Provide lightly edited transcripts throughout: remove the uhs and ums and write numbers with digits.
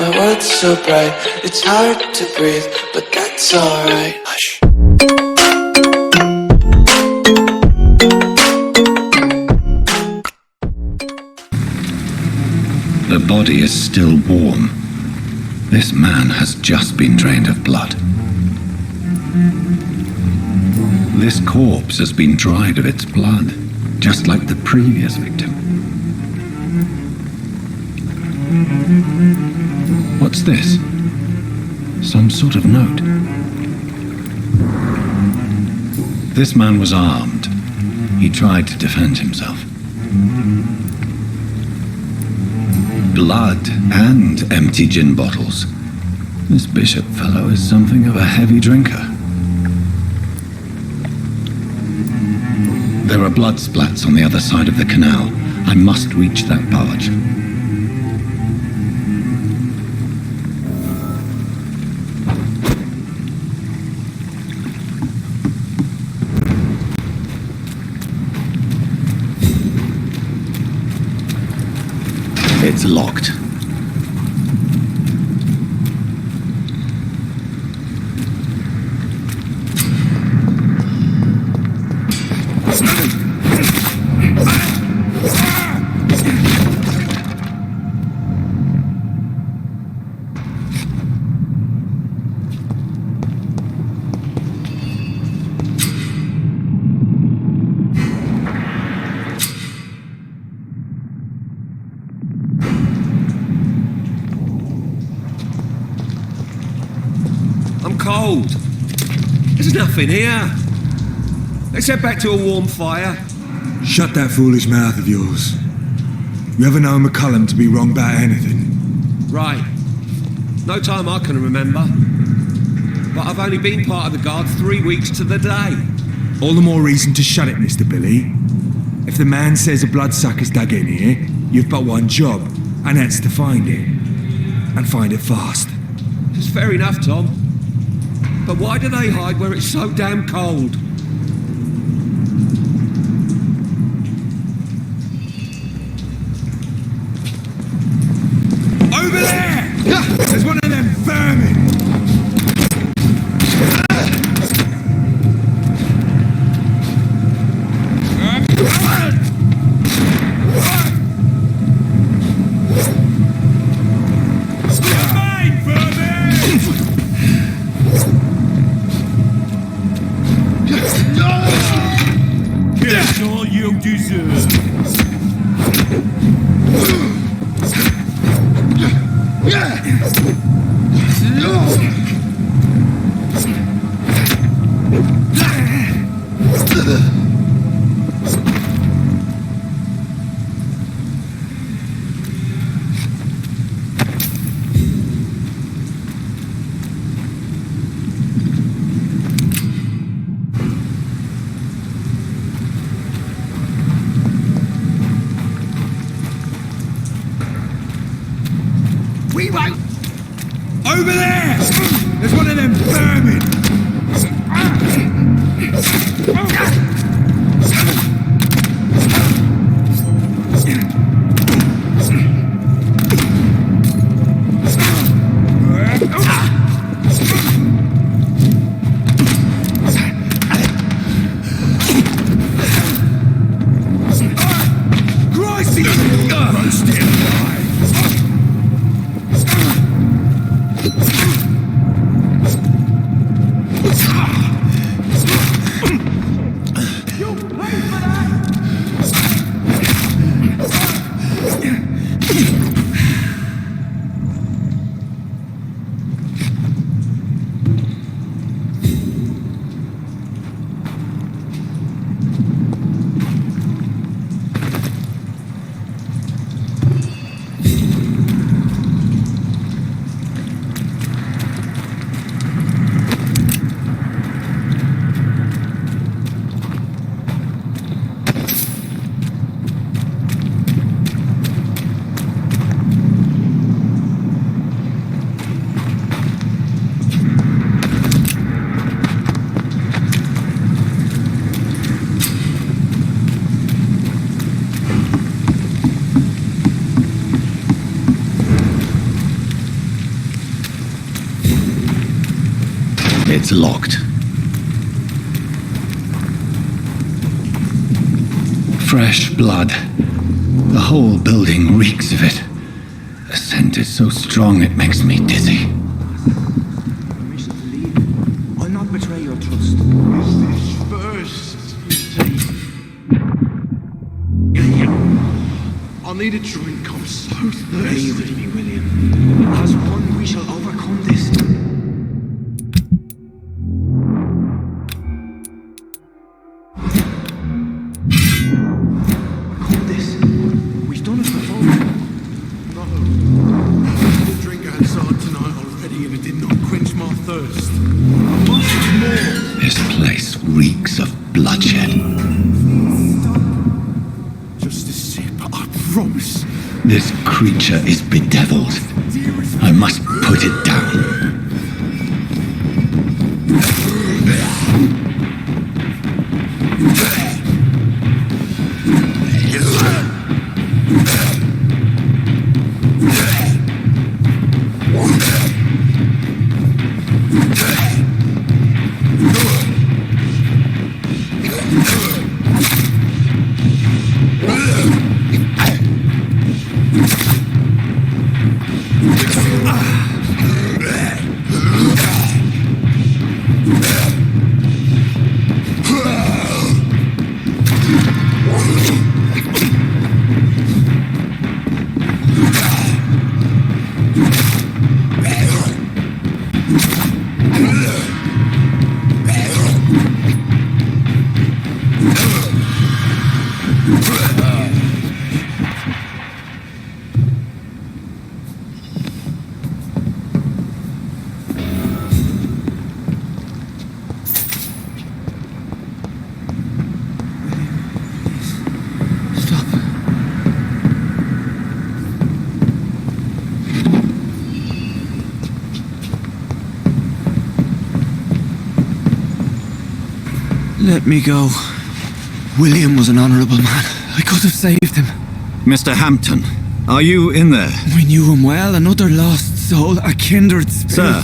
My world's so bright, it's hard to breathe, but that's alright. Hush. The body is still warm. This man has just been drained of blood. This corpse has been dried of its blood, just like the previous victim. What's this? Some sort of note. This man was armed. He tried to defend himself. Blood and empty gin bottles. This bishop fellow is something of a heavy drinker. There are blood splats on the other side of the canal. I must reach that barge. It's locked. Cold. There's nothing here. Let's head back to a warm fire. Shut that foolish mouth of yours. You ever known McCullum to be wrong about anything? Right. No time I can remember. But I've only been part of the guard 3 weeks to the day. All the more reason to shut it, Mr. Billy. If the man says a bloodsucker's dug in here, you've but one job, and that's to find it. And find it fast. It's fair enough, Tom. But why do they hide where it's so damn cold? Over there! There's one of them vermin! Over there! There's one of them vermin! It's locked. Fresh blood. The whole building reeks of it. The scent is so strong it makes me dizzy. Permission to leave. I'll not betray your trust. First, you say. I'll need a drink. I'm so Pray thirsty. with me, William. As one, we shall overcome this. Overcome this. We've done it before. No. I had a drink outside tonight already and it did not quench my thirst. I must more. This place reeks of bloodshed. Just a sip, I promise. This creature is bedeviled. I must put it down. Let me go. William was an honourable man. I could have saved him. Mr. Hampton, are you in there? We knew him well, another lost soul, a kindred spirit. Sir,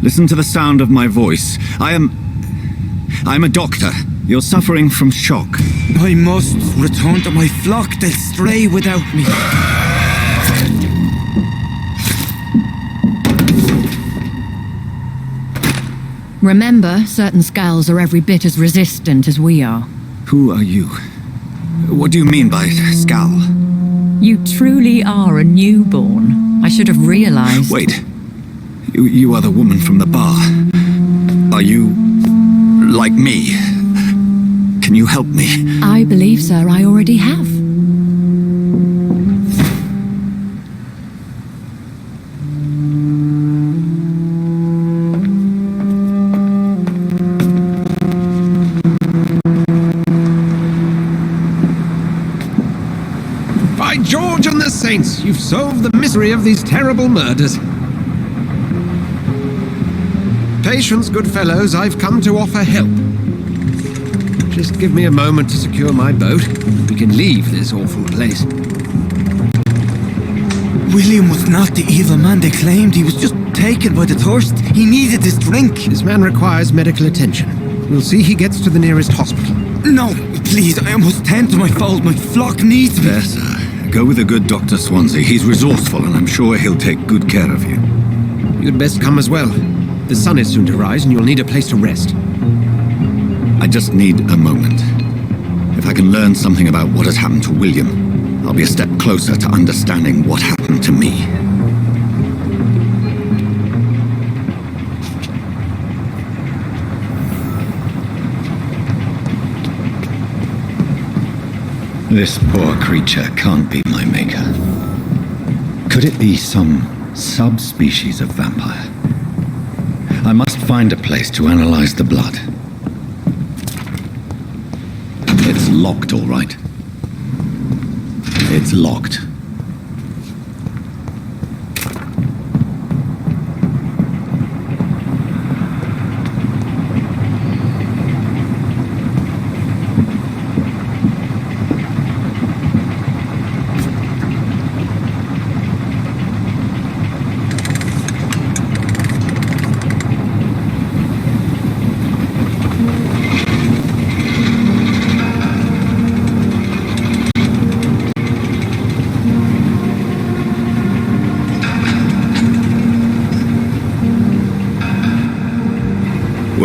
listen to the sound of my voice. I'm a doctor. You're suffering from shock. I must return to my flock. They'll stray without me. Remember, certain skulls are every bit as resistant as we are. Who are you? What do you mean by skull? You truly are a newborn. I should have realized. Wait. You are the woman from the bar. Are you like me? Can you help me? I believe, sir, I already have. By George and the Saints, you've solved the mystery of these terrible murders. Patience, good fellows, I've come to offer help. Just give me a moment to secure my boat. We can leave this awful place. William was not the evil man they claimed. He was just taken by the thirst. He needed his drink. This man requires medical attention. We'll see he gets to the nearest hospital. No, please, I must tend to my fold. My flock needs me. There, sir. Go with the good Dr. Swansea. He's resourceful and I'm sure he'll take good care of you. You'd best come as well. The sun is soon to rise and you'll need a place to rest. I just need a moment. If I can learn something about what has happened to William, I'll be a step closer to understanding what happened to me. This poor creature can't be my maker. Could it be some subspecies of vampire? I must find a place to analyze the blood. It's locked, all right. It's locked.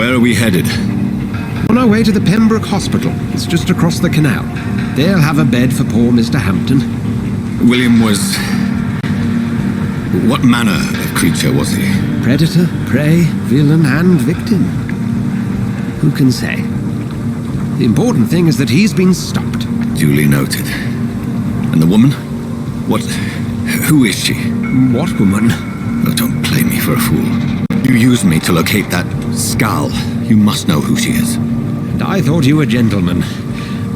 Where are we headed? On our way to the Pembroke Hospital. It's just across the canal. They'll have a bed for poor Mr. Hampton. William was... What manner of creature was he? Predator, prey, villain, and victim. Who can say? The important thing is that he's been stopped. Duly noted. And the woman? What... Who is she? What woman? Oh, don't play me for a fool. You used me to locate that skull. You must know who she is. And I thought you a gentleman.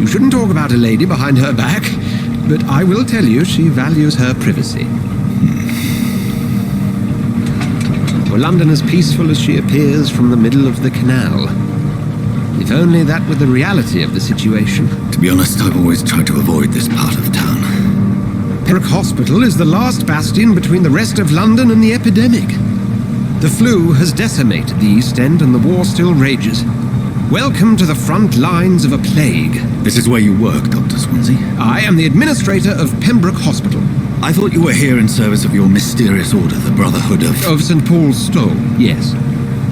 You shouldn't talk about a lady behind her back, but I will tell you she values her privacy. Were London as peaceful as she appears from the middle of the canal? If only that were the reality of the situation. To be honest, I've always tried to avoid this part of town. Pembroke Hospital is the last bastion between the rest of London and the epidemic. The flu has decimated the East End and the war still rages. Welcome to the front lines of a plague. This is where you work, Dr. Swansea? I am the administrator of Pembroke Hospital. I thought you were here in service of your mysterious order, the Brotherhood of... Of St. Paul's Stole, yes.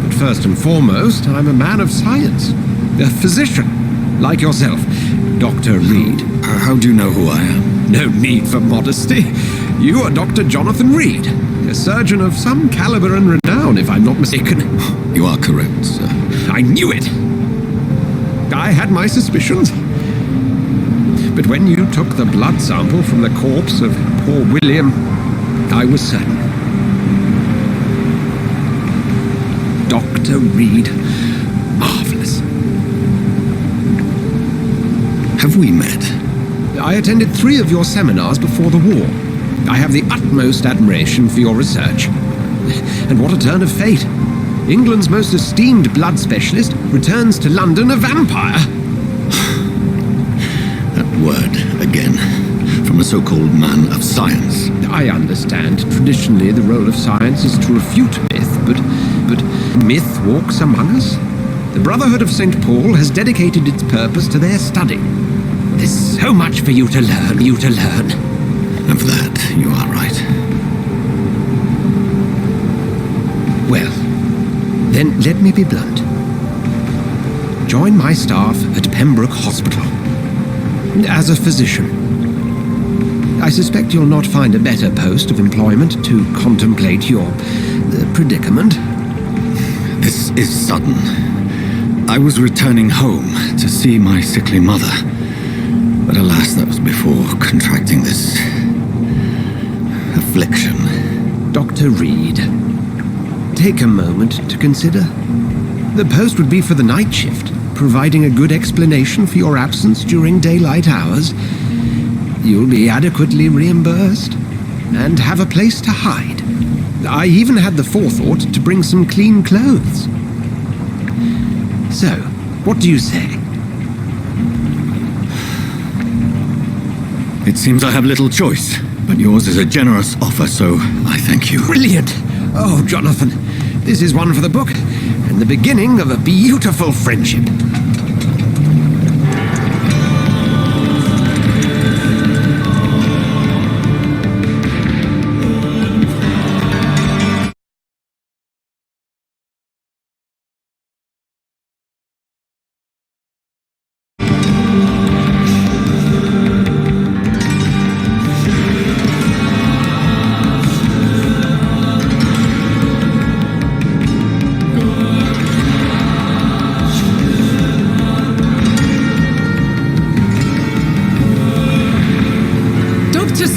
But first and foremost, I'm a man of science. A physician, like yourself, Dr. Reed. How do you know who I am? No need for modesty. You are Dr. Jonathan Reed, a surgeon of some caliber and renown, if I'm not mistaken. You are correct, sir. I knew it. I had my suspicions. But when you took the blood sample from the corpse of poor William, I was certain. Dr. Reed. Marvelous. Have we met? I attended 3 of your seminars before the war. I have the utmost admiration for your research. And what a turn of fate. England's most esteemed blood specialist returns to London a vampire. That word, again, from a so-called man of science. I understand. Traditionally, the role of science is to refute myth, but myth walks among us. The Brotherhood of St. Paul has dedicated its purpose to their study. There's so much for you to learn, And for that, you are right. Well, then let me be blunt. Join my staff at Pembroke Hospital. As a physician. I suspect you'll not find a better post of employment to contemplate your predicament. This is sudden. I was returning home to see my sickly mother. But alas, that was before contracting this... affliction. Dr. Reed, take a moment to consider. The post would be for the night shift, providing a good explanation for your absence during daylight hours. You'll be adequately reimbursed and have a place to hide. I even had the forethought to bring some clean clothes. So, what do you say? It seems I have little choice, but yours is a generous offer, so I thank you. Brilliant! Oh, Jonathan, this is one for the book, and the beginning of a beautiful friendship.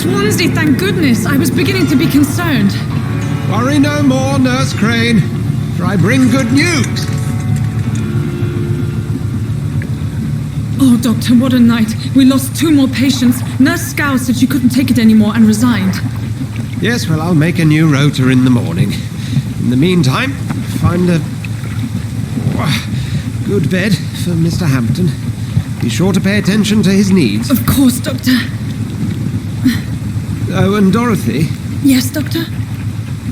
Swansea, thank goodness. I was beginning to be concerned. Worry no more, Nurse Crane, for I bring good news. Oh, Doctor, what a night. We lost 2 more patients. Nurse Scow said she couldn't take it anymore and resigned. Yes, well, I'll make a new rota in the morning. In the meantime, find a good bed for Mr. Hampton. Be sure to pay attention to his needs. Of course, Doctor. Oh, and Dorothy? Yes, Doctor?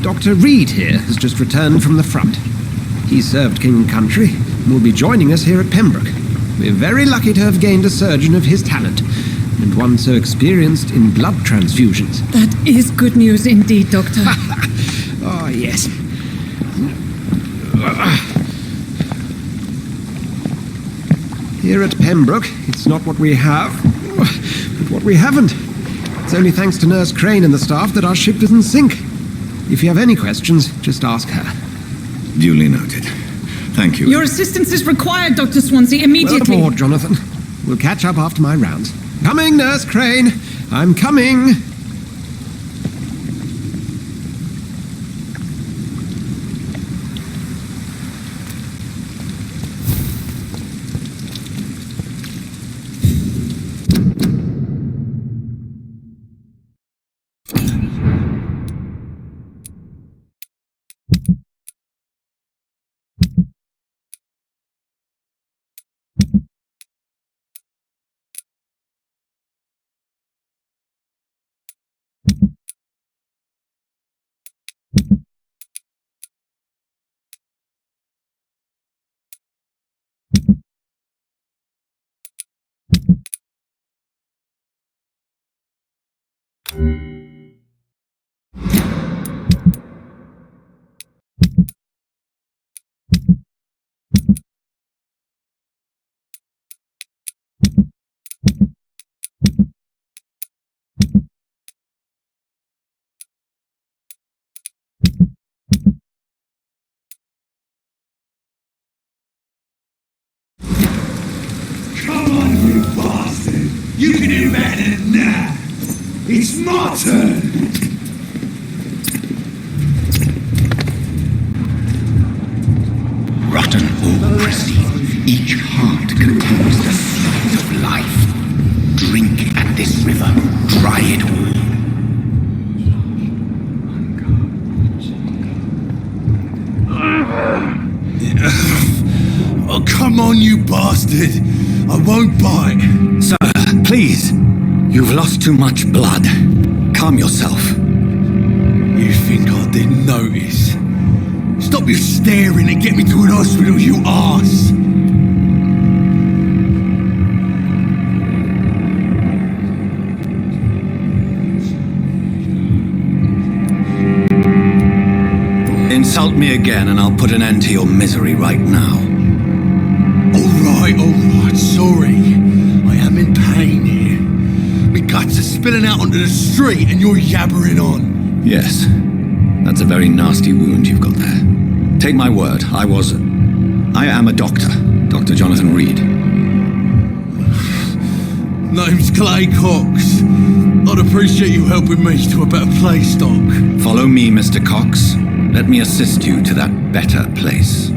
Dr. Reed here has just returned from the front. He served King and Country and will be joining us here at Pembroke. We're very lucky to have gained a surgeon of his talent, and one so experienced in blood transfusions. That is good news indeed, Doctor. Oh, yes. Here at Pembroke, it's not what we have, but what we haven't. It's only thanks to Nurse Crane and the staff that our ship doesn't sink. If you have any questions, just ask her. Duly noted. Thank you. Your assistance is required, Dr. Swansea, immediately. Well aboard, Jonathan. We'll catch up after my rounds. Coming, Nurse Crane! I'm coming! Come on, you bastard! You can do better than that! It's my turn! Rotten all-pressy. Each heart contains the seeds of life. Drink at this river. Try it all. Oh, come on, you bastard! I won't bite! Sir, please. You've lost too much blood. Calm yourself. You think I didn't notice? Stop your staring and get me to an hospital, you arse! Insult me again and I'll put an end to your misery right now. Alright, sorry. I am in pain here. My guts are spilling out onto the street and you're yabbering on. Yes, that's a very nasty wound you've got there. Take my word, I am a doctor. Dr. Jonathan Reed. Name's Clay Cox. I'd appreciate you helping me to a better place, Doc. Follow me, Mr. Cox. Let me assist you to that better place.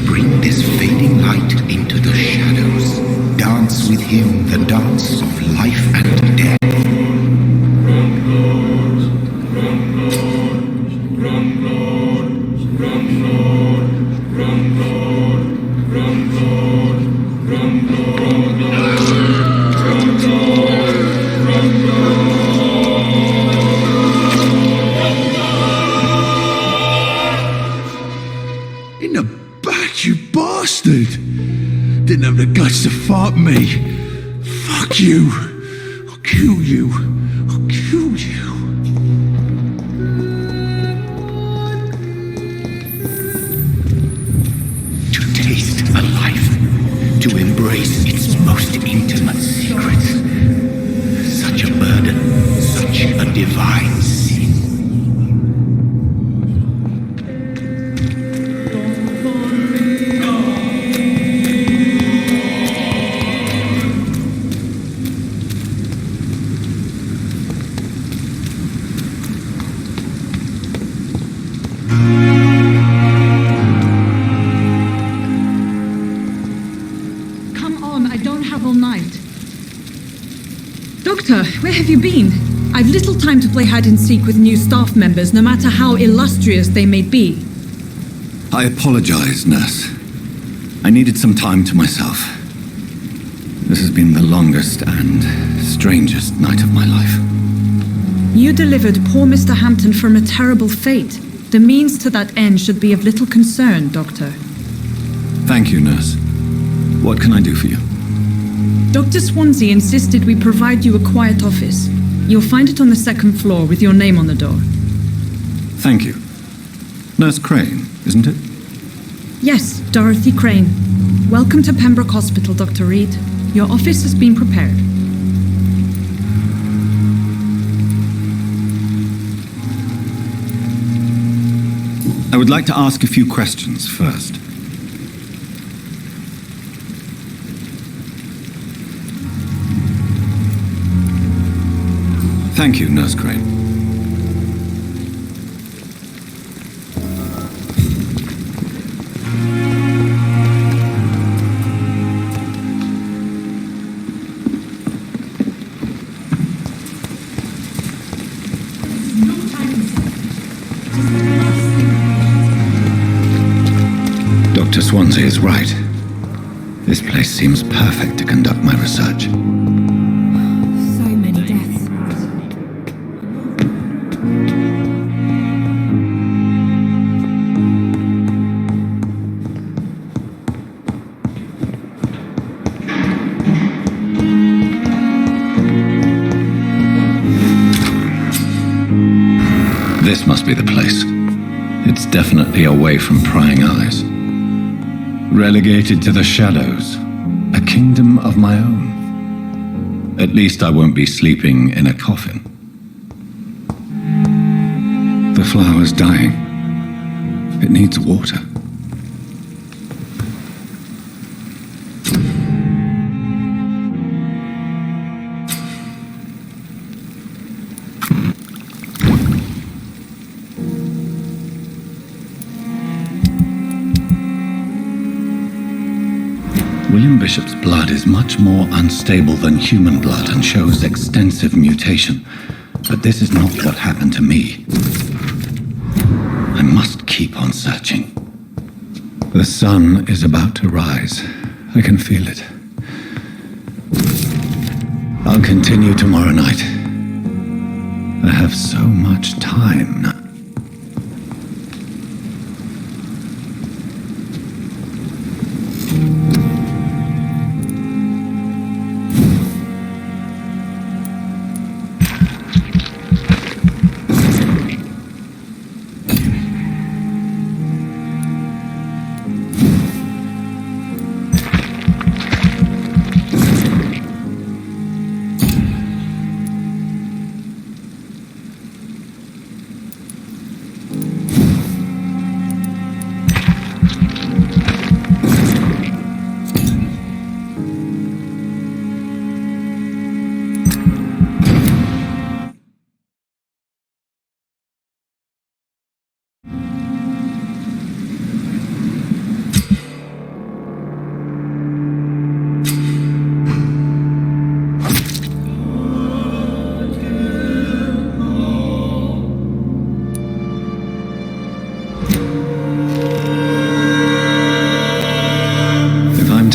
Bring this fading light into the shadows. Dance with him the dance of life and death. In the back, you bastard! Didn't have the guts to fight me. Fuck you! I'll kill you! I'll kill you! To taste a life, to embrace its most intimate secrets. Such a burden, such a divine sin. Come on, I don't have all night. Doctor, where have you been? I've little time to play hide-and-seek with new staff members, no matter how illustrious they may be. I apologize, nurse. I needed some time to myself. This has been the longest and strangest night of my life. You delivered poor Mr. Hampton from a terrible fate. The means to that end should be of little concern, Doctor. Thank you, nurse. What can I do for you? Dr. Swansea insisted we provide you a quiet office. You'll find it on the second floor with your name on the door. Thank you. Nurse Crane, isn't it? Yes, Dorothy Crane. Welcome to Pembroke Hospital, Dr. Reed. Your office has been prepared. I would like to ask a few questions first. Thank you, Nurse Crane. Dr. Swansea is right. This place seems perfect to conduct my research. So many deaths. This must be the place. It's definitely away from prying eyes. Relegated to the shadows. A kingdom of my own. At least I won't be sleeping in a coffin. The flower's dying. It needs water. William Bishop's blood is much more unstable than human blood and shows extensive mutation. But this is not what happened to me. I must keep on searching. The sun is about to rise. I can feel it. I'll continue tomorrow night. I have so much time now.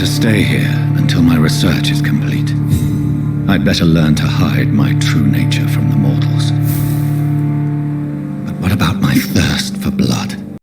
Stay here until my research is complete. I'd better learn to hide my true nature from the mortals. But what about my thirst for blood?